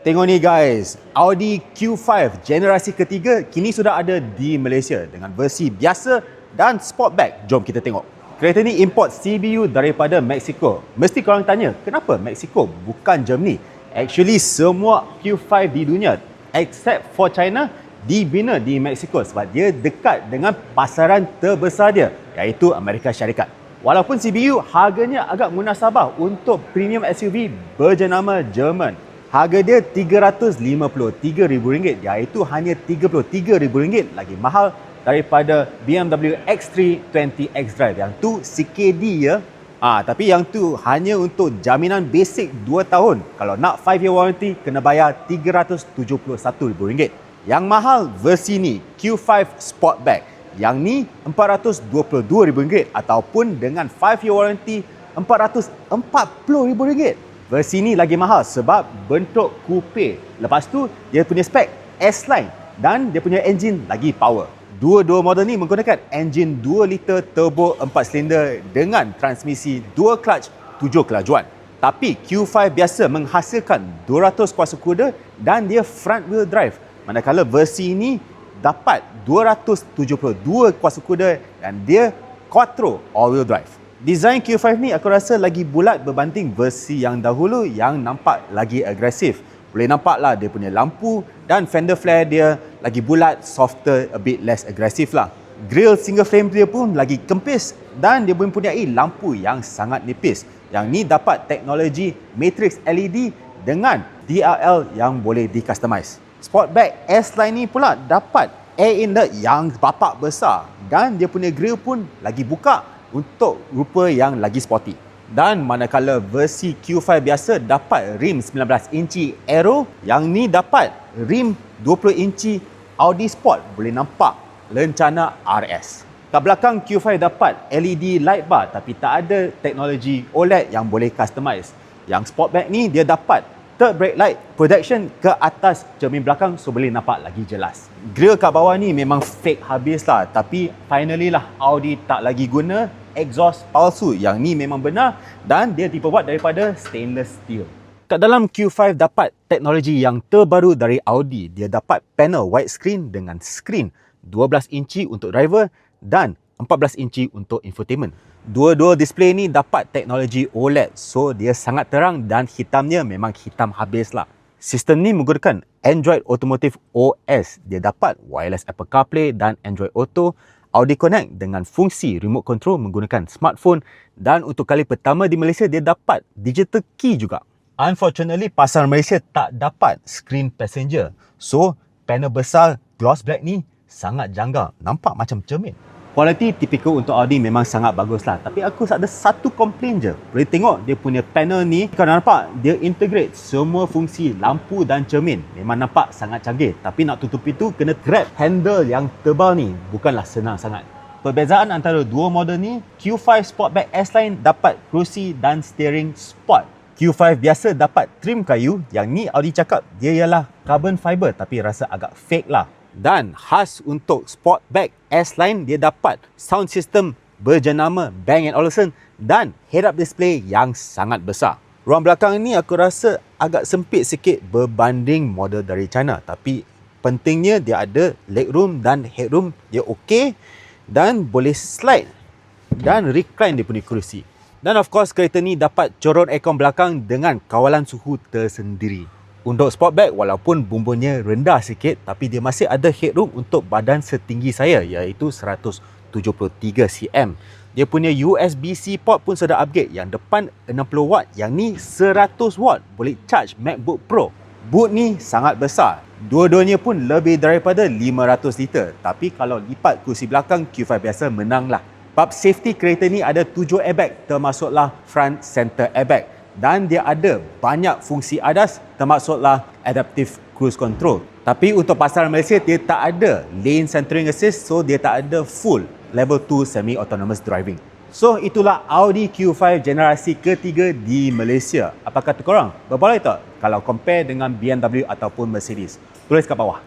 Tengok ni guys, Audi Q5 generasi ketiga kini sudah ada di Malaysia dengan versi biasa dan Sportback. Jom kita tengok. Kereta ni import CBU daripada Mexico. Mesti korang tanya, kenapa Mexico bukan Germany? Actually semua Q5 di dunia except for China dibina di Mexico sebab dia dekat dengan pasaran terbesar dia, iaitu Amerika Syarikat. Walaupun CBU harganya agak munasabah untuk premium SUV berjenama German. Harga dia RM353,000, iaitu hanya RM33,000 lagi mahal daripada BMW X3 20 xDrive. Yang tu CKD ya. Tapi yang tu hanya untuk jaminan basic 2 tahun. Kalau nak 5-year warranty kena bayar RM371,000. Yang mahal versi ni Q5 Sportback. Yang ni RM422,000 ataupun dengan 5-year warranty RM440,000. Versi ni lagi mahal sebab bentuk coupe. Lepas tu dia punya spek S-Line dan dia punya enjin lagi power. Dua-dua model ni menggunakan enjin 2 liter turbo 4 silinder dengan transmisi dual clutch 7 kelajuan. Tapi Q5 biasa menghasilkan 200 kuasa kuda dan dia front wheel drive. Manakala versi ini dapat 272 kuasa kuda dan dia quattro all wheel drive. Design Q5 ni aku rasa lagi bulat berbanding versi yang dahulu yang nampak lagi agresif. Boleh nampak lah dia punya lampu dan fender flare dia lagi bulat, softer, a bit less agresif lah. Grill single frame dia pun lagi kempis dan dia mempunyai lampu yang sangat nipis. Yang ni dapat teknologi matrix LED dengan DRL yang boleh di-customize. Sportback S-Line ni pula dapat air inlet yang bapak besar dan dia punya grill pun lagi buka untuk rupa yang lagi sporty. Dan manakala versi Q5 biasa dapat rim 19 inci Aero, yang ni dapat rim 20 inci Audi Sport, boleh nampak lencana RS. Kat belakang Q5 dapat LED light bar tapi tak ada teknologi OLED yang boleh customize. Yang Sportback ni dia dapat third brake light projection ke atas cermin belakang so boleh nampak lagi jelas. Grill kat bawah ni memang fake habis lah, tapi finally lah Audi tak lagi guna exhaust palsu. Yang ni memang benar dan dia diperbuat daripada stainless steel. Kat dalam Q5 dapat teknologi yang terbaru dari Audi. Dia dapat panel widescreen dengan skrin 12 inci untuk driver dan 14 inci untuk infotainment. Dua-dua display ni dapat teknologi OLED, so dia sangat terang dan hitamnya memang hitam habis lah. Sistem ni menggunakan Android Automotive OS. Dia dapat wireless Apple CarPlay dan Android Auto, Audi Connect dengan fungsi remote control menggunakan smartphone, dan untuk kali pertama di Malaysia dia dapat digital key juga. Unfortunately, pasar Malaysia tak dapat screen passenger. So, panel besar gloss black ni sangat janggal, nampak macam cermin. Kualiti tipikal untuk Audi memang sangat bagus lah. Tapi aku ada satu komplain je. Boleh tengok dia punya panel ni. Kalau nampak, dia integrate semua fungsi lampu dan cermin. Memang nampak sangat canggih. Tapi nak tutup itu, kena grab handle yang tebal ni. Bukanlah senang sangat. Perbezaan antara dua model ni, Q5 Sportback S-Line dapat kerusi dan steering sport. Q5 biasa dapat trim kayu. Yang ni Audi cakap dia ialah carbon fiber tapi rasa agak fake lah. Dan khas untuk Sportback S-Line, dia dapat sound system berjenama Bang & Olufsen dan head-up display yang sangat besar. Ruang belakang ni aku rasa agak sempit sikit berbanding model dari China. Tapi pentingnya dia ada legroom dan headroom dia okey dan boleh slide dan recline dia punya kerusi. Dan of course kereta ni dapat corong aircon belakang dengan kawalan suhu tersendiri. Untuk Sportback, walaupun bumbunnya rendah sikit, tapi dia masih ada headroom untuk badan setinggi saya, iaitu 173 cm. Dia punya USB-C port pun sudah upgrade. Yang depan 60 watt, yang ni 100 watt. Boleh charge MacBook Pro. Boot ni sangat besar. Dua-duanya pun lebih daripada 500 liter. Tapi kalau lipat kursi belakang, Q5 biasa menang lah. Bab safety kereta ni ada 7 airbag, termasuklah front center airbag. Dan dia ada banyak fungsi ADAS, termasuklah Adaptive Cruise Control. Tapi untuk pasaran Malaysia, dia tak ada Lane Centering Assist, so dia tak ada full Level 2 Semi-Autonomous Driving. So itulah Audi Q5 generasi ketiga di Malaysia. Apa kata korang? Berbaloi tak kalau compare dengan BMW ataupun Mercedes? Tulis kat bawah.